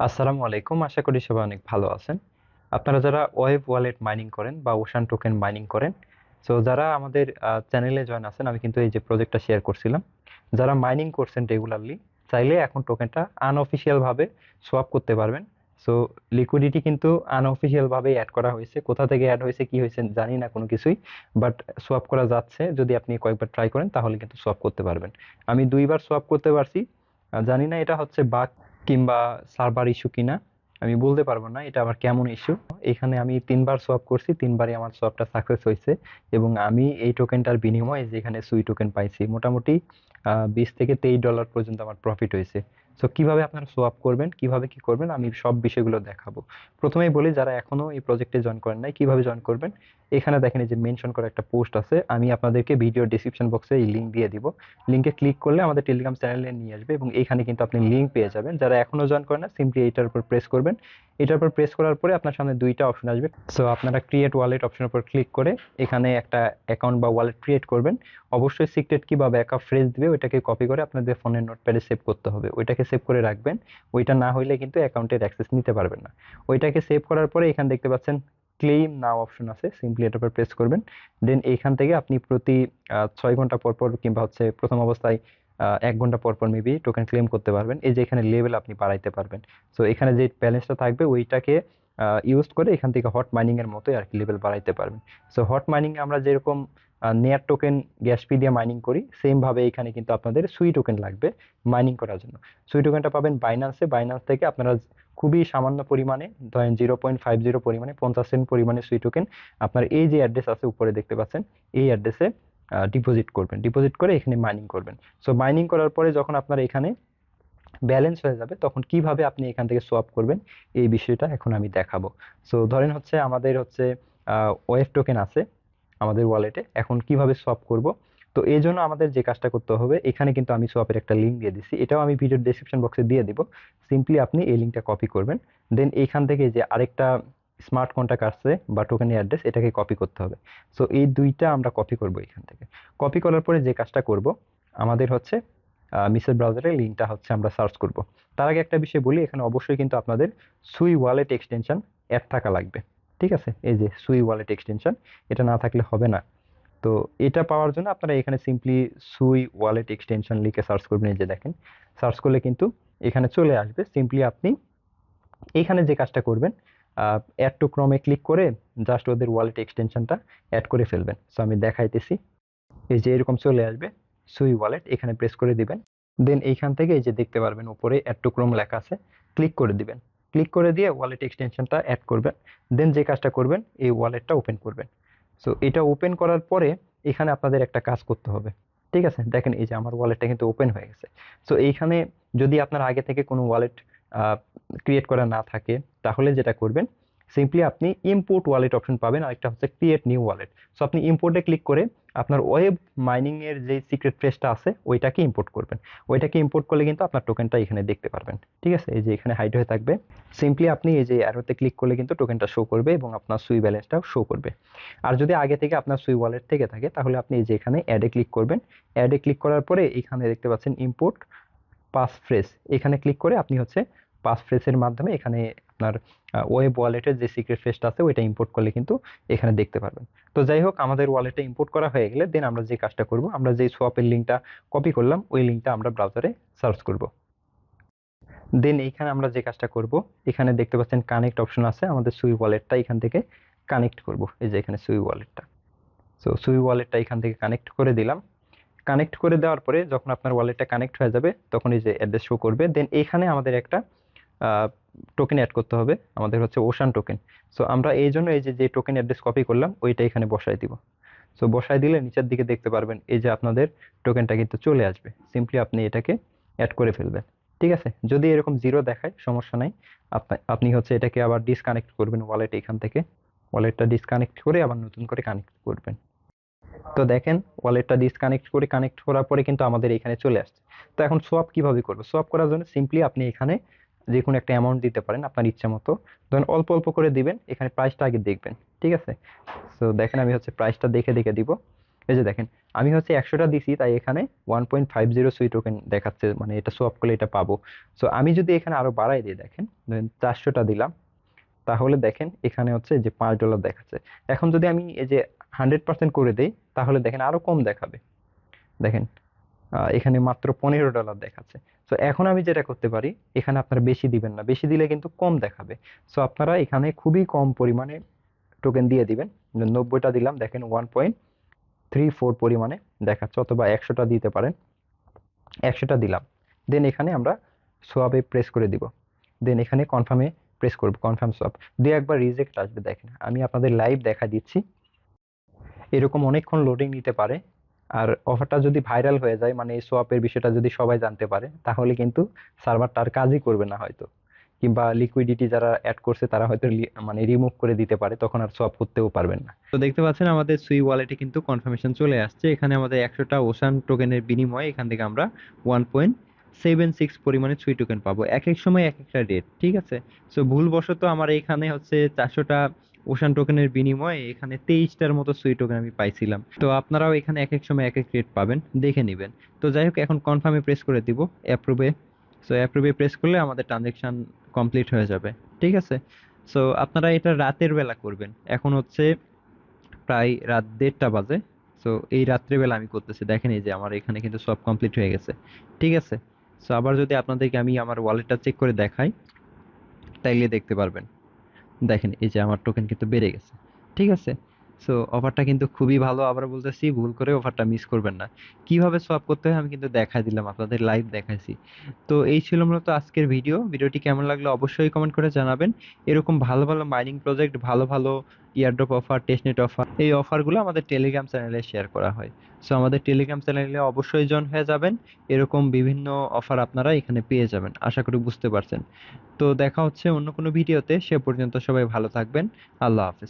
আসসালামু আলাইকুম। আশা করি সবাই অনেক ভালো আছেন। আপনারা যারা ওয়েব ওয়ালেট মাইনিং করেন বা ওশান টোকেন মাইনিং করেন, সো যারা আমাদের চ্যানেলে জয়েন আছেন, আমি কিন্তু এই যে প্রজেক্টটা শেয়ার করছিলাম, যারা মাইনিং করছেন রেগুলারলি, চাইলে এখন টোকেনটা আনঅফিসিয়াল ভাবে সোয়াপ করতে পারবেন। সো লিকুইডিটি কিন্তু আনঅফিসিয়াল ভাবে অ্যাড করা হয়েছে। কোথা থেকে অ্যাড হয়েছে কি হয়েছে জানি না কোনো কিছুই, বাট সোয়াপ করা যাচ্ছে। যদি আপনি কয়েকবার ট্রাই করেন তাহলে কিন্তু সোয়াপ করতে পারবেন। আমি 2বার সোয়াপ করতে পারছি। জানি না এটা হচ্ছে বাগ কিংবা সার্ভার ইস্যু কিনা, আমি বলতে পারবো না এটা আবার কেমন ইস্যু। এখানে আমি 3বার সোয়াপ করছি, 3বারই আমার সোয়াপটা সাকসেস হয়েছে এবং আমি এই টোকেনটার বিনিময়ে যেখানে সুই টোকেন পাইছি মোটামুটি 20 থেকে 23 ডলার পর্যন্ত আমার প্রফিট হয়েছে। সো কিভাবে আপনারা সোয়াপ করবেন, কিভাবে কি করবেন, আমি সব বিষয়গুলো দেখাবো। প্রথমেই বলি, যারা এখনো এই প্রজেক্টে জয়েন করেন নাই কিভাবে জয়েন করবেন। এখানে দেখেন এই যে মেনশন করা একটা পোস্ট আছে, আমি আপনাদেরকে ভিডিও ডিসক্রিপশন বক্সে এই লিঙ্ক দিয়ে দিব। লিঙ্কে ক্লিক করলে আমাদের টেলিগ্রাম চ্যানেলে নিয়ে আসবে এবং এইখানে কিন্তু আপনি লিঙ্ক পেয়ে যাবেন। যারা এখনো জয়েন করেন না, সিম্পলি এইটার উপর প্রেস করবেন। এটার উপর প্রেস করার পরে আপনার সামনে দুইটা অপশন আসবে। সো আপনারা ক্রিয়েট ওয়ালেট অপশনের উপর ক্লিক করে এখানে একটা অ্যাকাউন্ট বা ওয়ালেট ক্রিয়েট করবেন। অবশ্যই সিক্রেট কি বা ব্যাকআপ ফ্রেজ দিবে, ওইটাকে কপি করে আপনাদের ফোনের নোটপ্যাডে সেভ করতে হবে, ওইটাকে সেভ করে রাখবেন। ওইটা না হইলে কিন্তু অ্যাকাউন্টের অ্যাক্সেস নিতে পারবেন না। ওইটাকে সেভ করার পরে এখানে দেখতে পাচ্ছেন ক্লেম নাও অপশন আছে, সিম্পলি এটার উপর প্রেস করবেন। দেন এইখান থেকে আপনি প্রতি 6 ঘন্টা পর পর কিংবা হচ্ছে প্রথম অবস্থায় 1 ঘন্টা পর পর মেবি টোকেন ক্লেম করতে পারবেন। এই যে এখানে লেভেল আপনি বাড়াইতে পারবেন। সো এখানে যে ব্যালেন্সটা থাকবে ওইটাকে ইউজ করে এখান থেকে হট মাইনিং এর মতোই আর কি লেভেল বাড়াইতে পারবেন। সো হট মাইনিং আমরা যেরকম নেয়ার টোকেন গ্যাস ফি দিয়ে মাইনিং করি, সেম ভাবে এখানে কিন্তু আপনাদের সুই টোকেন লাগবে মাইনিং করার জন্য। সুই টোকেনটা পাবেন বাইন্যান্সে। বাইন্যান্স থেকে আপনারা খুবই সামান্য পরিমাণে, ধরেন 0.50 পরিমাণে, 50 সেন্ট পরিমাণে সুই টোকেন আপনার এই যে অ্যাড্রেস আছে উপরে দেখতে পাচ্ছেন, এই অ্যাড্রেসে ডিপোজিট করবেন। ডিপোজিট করে এখানে মাইনিং করবেন। সো মাইনিং করার পরে যখন আপনার এখানে ব্যালেন্স হয়ে যাবে তখন কিভাবে আপনি এখান থেকে সোয়াপ করবেন এই বিষয়টা এখন আমি দেখাবো। সো ধরেন হচ্ছে আমাদের হচ্ছে ওয়েভ টোকেন আছে আমাদের ওয়ালেটে, এখন কিভাবে সোয়াপ করব। তো এই জন্য আমাদের যে কাজটা করতে হবে, এখানে কিন্তু আমি সোয়াপের একটা লিঙ্ক দিয়ে দিচ্ছি, এটাও আমি ভিডিও ডেসক্রিপশন বক্সে দিয়ে দিব। সিম্পলি আপনি এই লিঙ্কটা কপি করবেন। দেন এইখান থেকে যে আরেকটা স্মার্ট কন্ট্যাক্ট আসছে বা টোকেনের অ্যাড্রেস, এটাকে কপি করতে হবে। সো এই দুইটা আমরা কপি করব এখান থেকে। কপি করার পরে যে কাজটা করব, আমাদের হচ্ছে মিসেস ব্রাউজারের লিঙ্কটা হচ্ছে আমরা সার্চ করব। তার আগে একটা বিষয় বলি, এখানে অবশ্যই কিন্তু আপনাদের সুই ওয়ালেট এক্সটেনশন অ্যাড থাকা লাগবে। ঠিক আছে, এই যে সুই ওয়ালেট এক্সটেনশন, এটা না থাকলে হবে না। তো এটা পাওয়ার জন্য আপনারা এখানে সিম্পলি সুই ওয়ালেট এক্সটেনশন লিখে সার্চ করবেন। এই যে দেখেন, সার্চ করলে কিন্তু এখানে চলে আসবে। সিম্পলি আপনি এখানে যে কাজটা করবেন, অ্যাড টু ক্রমে ক্লিক করে জাস্ট ওদের ওয়ালেট এক্সটেনশনটা অ্যাড করে ফেলবেন। সো আমি দেখাইতেছি। এই যে এরকম চলে আসবে সুই ওয়ালেট, এখানে প্রেস করে দিবেন। দেন এইখান থেকে এই যে দেখতে পারবেন উপরে অ্যাড টু ক্রোম লেখা আছে, ক্লিক করে দিবেন। ক্লিক করে দিয়ে ওয়ালেট এক্সটেনশনটা অ্যাড করবেন। দেন যে কাজটা করবেন, এই ওয়ালেটটা ওপেন করবেন। সো এটা ওপেন করার পরে এখানে আপনাদের একটা কাজ করতে হবে। ঠিক আছে, দেখেন এই যে আমার ওয়ালেটটা কিন্তু ওপেন হয়ে গেছে। সো এইখানে যদি আপনার আগে থেকে কোনো ওয়ালেট ক্রিয়েট করা না থাকে, তাহলে যেটা করবেন, সিম্পলি আপনি ইম্পোর্ট ওয়ালেট অপশন পাবেন, আরেকটা হচ্ছে ক্রিয়েট নিউ ওয়ালেট। সো আপনি ইম্পোর্টে ক্লিক করে আপনার ওয়েব মাইনিং এর যে সিক্রেট ফ্রেজটা আছে ওইটাকে ইম্পোর্ট করবেন। ওইটাকে ইম্পোর্ট করলে কিন্তু আপনার টোকেনটা এখানে দেখতে পারবেন। ঠিক আছে, এই যে এখানে হাইড হয়ে থাকবে। সিম্পলি আপনি এই যে অ্যারোতে ক্লিক করলে কিন্তু টোকেনটা শো করবে এবং আপনার সুই ব্যালেন্সটাও শো করবে। আর যদি আগে থেকে আপনার সুই ওয়ালেট থেকে থাকে, তাহলে আপনি এই যে এখানে অ্যাডে ক্লিক করবেন। অ্যাডে ক্লিক করার পরে এখানে দেখতে পাচ্ছেন ইম্পোর্ট পাস ফ্রেজ, এখানে ক্লিক করে আপনি হচ্ছে পাস ফ্রেজের মাধ্যমে এখানে আপনার ওয়েব ওয়ালেটের যে সিক্রেট ফ্রেজটা আছে ওইটা ইম্পোর্ট করলে কিন্তু এখানে দেখতে পারবেন। তো যাই হোক, আমাদের ওয়ালেটে ইম্পোর্ট করা হয়ে গেলে দেন আমরা যে কাজটা করব, আমরা যে সোয়াপের লিঙ্কটা কপি করলাম ওই লিঙ্কটা আমরা ব্রাউজারে সার্চ করব। দেন এইখানে আমরা যে কাজটা করব, এখানে দেখতে পাচ্ছেন কানেক্ট অপশন আছে, আমাদের সুই ওয়ালেটটা এখান থেকে কানেক্ট করব। এই যে এখানে সুই ওয়ালেটটা, সো সুই ওয়ালেটটা এখান থেকে কানেক্ট করে দিলাম। কানেক্ট করে দেওয়ার পরে যখন আপনার ওয়ালেটটা কানেক্ট হয়ে যাবে তখন এই যে অ্যাড্রেস শো করবে। দেন এখানে আমাদের একটা টোকেন অ্যাড করতে হবে, আমাদের হচ্ছে ওশান টোকেন। সো আমরা এই জন্য এই যে যে টোকেন অ্যাড্রেস কপি করলাম ওইটা এখানে বসাই দিব। সো বসাই দিলে নিচের দিকে দেখতে পারবেন এই যে আপনাদের টোকেনটা কিন্তু চলে আসবে। সিম্পলি আপনি এটাকে অ্যাড করে ফেলবেন। ঠিক আছে, যদি এরকম জিরো দেখায় সমস্যা নাই, আপনি হচ্ছে এটাকে আবার ডিসকানেক্ট করবেন ওয়ালেট, এখান থেকে ওয়ালেটটা ডিসকানেক্ট করে আবার নতুন করে কানেক্ট করবেন। তো দেখেন ওয়ালেটটা ডিসকানেক্ট করে কানেক্ট করার পরে কিন্তু আমাদের এখানে চলে আসছে। তো এখন সোয়াপ কিভাবে করবো, সোয়াপ করার জন্য সিম্পলি আপনি এখানে যে কোনো একটা অ্যামাউন্ট দিতে পারেন আপনার ইচ্ছা মতো। ধরেন অল্প অল্প করে দিবেন, এখানে প্রাইসটা আগে দেখবেন। ঠিক আছে, তো দেখেন আমি হচ্ছে প্রাইসটা দেখে দেখে দিব। এই যে দেখেন, আমি হচ্ছে 100টা দিছি, তাই এখানে 1.50 সুই টোকেন দেখাচ্ছে, মানে এটা সোয়াপ করলে এটা পাবো। সো আমি যদি এখানে আরো বাড়াই দিই, দেখেন ধরেন 400টা দিলাম, তাহলে দেখেন এখানে হচ্ছে যে $5 দেখাচ্ছে। এখন যদি আমি এই যে 100% করে দেই, তাহলে দেখেন আরো কম দেখাবে। দেখেন এখানে মাত্র $15 দেখাচ্ছে। তো এখন আমি যেটা করতে পারি, এখানে আপনারা বেশি দিবেন না, বেশি দিলে কিন্তু কম দেখাবে। সো আপনারা এখানে খুবই কম পরিমাণে টোকেন দিয়ে দিবেন। 90টা দিলাম, দেখেন 1.34 পরিমাণে দেখাচ্ছে, অথবা 100টা দিতে পারেন। 100টা দিলাম, দেন এখানে আমরা সোয়াপে প্রেস করে দিব, দেন এখানে কনফার্মে প্রেস করব, কনফার্ম সোয়াপ। দিয়ে একবার রিজেক্ট আসবে, দেখেন আমি আপনাদের লাইভ দেখা দিচ্ছি। এরকম অনেকক্ষণ লোডিং নিতে পারে। আর অফারটা যদি ভাইরাল হয়ে যায়, মানে এই সোয়াপের বিষয়টা যদি সবাই জানতে পারে, তাহলে কিন্তু সার্ভারটা আর কাজই করবে না হয়তো, কিংবা লিকুইডিটি যারা অ্যাড করছে তারা হয়তো মানে রিমুভ করে দিতে পারে, তখন আর সোয়াপ করতেও পারবেন না। তো দেখতে পাচ্ছেন আমাদের সুই ওয়ালেটে কিন্তু কনফার্মেশন চলে আসছে। এখানে আমাদের 100টা ওশান টোকেনের বিনিময়ে এখান থেকে আমরা 1.76 পরিমাণে সুই টোকেন পাবো, এক এক সময় এক একটা রেট, ঠিক আছে। সো ভুলবশত আমার এখানে হচ্ছে 400টা ওশান টোকেনের বিনিময়ে এখানে 23টার মতো সুই টোকেন আমি পাইছিলাম। তো আপনারাও এখানে এক এক সময় এক এক রেট পাবেন, দেখে নেবেন। তো যাই হোক, এখন কনফার্মে প্রেস করে দিব, অ্যাপ্রুভে। সো অ্যাপ্রুভে প্রেস করলে আমাদের ট্রানজেকশন কমপ্লিট হয়ে যাবে, ঠিক আছে। সো আপনারা এটা রাতের বেলা করবেন, এখন হচ্ছে প্রায় রাত 1:30 বাজে। সো এই রাত্রেবেলা আমি করতেছি, দেখেন এই যে আমার এখানে কিন্তু সব কমপ্লিট হয়ে গেছে, ঠিক আছে। সো আবার যদি আপনাদেরকে আমি আমার ওয়ালেটটা চেক করে দেখাই, তাইলে দেখতে পারবেন, দেখেন এই যে আমার টোকেন কিন্তু বেড়ে গেছে, ঠিক আছে। সো অফারটা কিন্তু খুবই ভালো, আবার বলতেছি ভুল করে অফারটা মিস করবেন না। কিভাবে সোয়াপ করতে হয় আমি কিন্তু দেখাই দিলাম, আপনাদের লাইভ দেখাইছি। তো এই ছিল মূলত আজকের ভিডিওটি কেমন লাগলো অবশ্যই কমেন্ট করে জানাবেন। এরকম ভালো ভালো মাইনিং প্রজেক্ট, ভালো ভালো ইয়ারড্রপ অফার, টেস্টনেট অফার, এই অফারগুলো আমাদের টেলিগ্রাম চ্যানেলে শেয়ার করা হয়। সো আমাদের টেলিগ্রাম চ্যানেলে অবশ্যই জয়েন হয়ে যাবেন, এরকম বিভিন্ন অফার আপনারা এখানে পেয়ে যাবেন, আশা করি বুঝতে পারছেন। তো দেখা হচ্ছে অন্য কোনো ভিডিওতে, সে পর্যন্ত সবাই ভালো থাকবেন। আল্লাহ হাফেজ।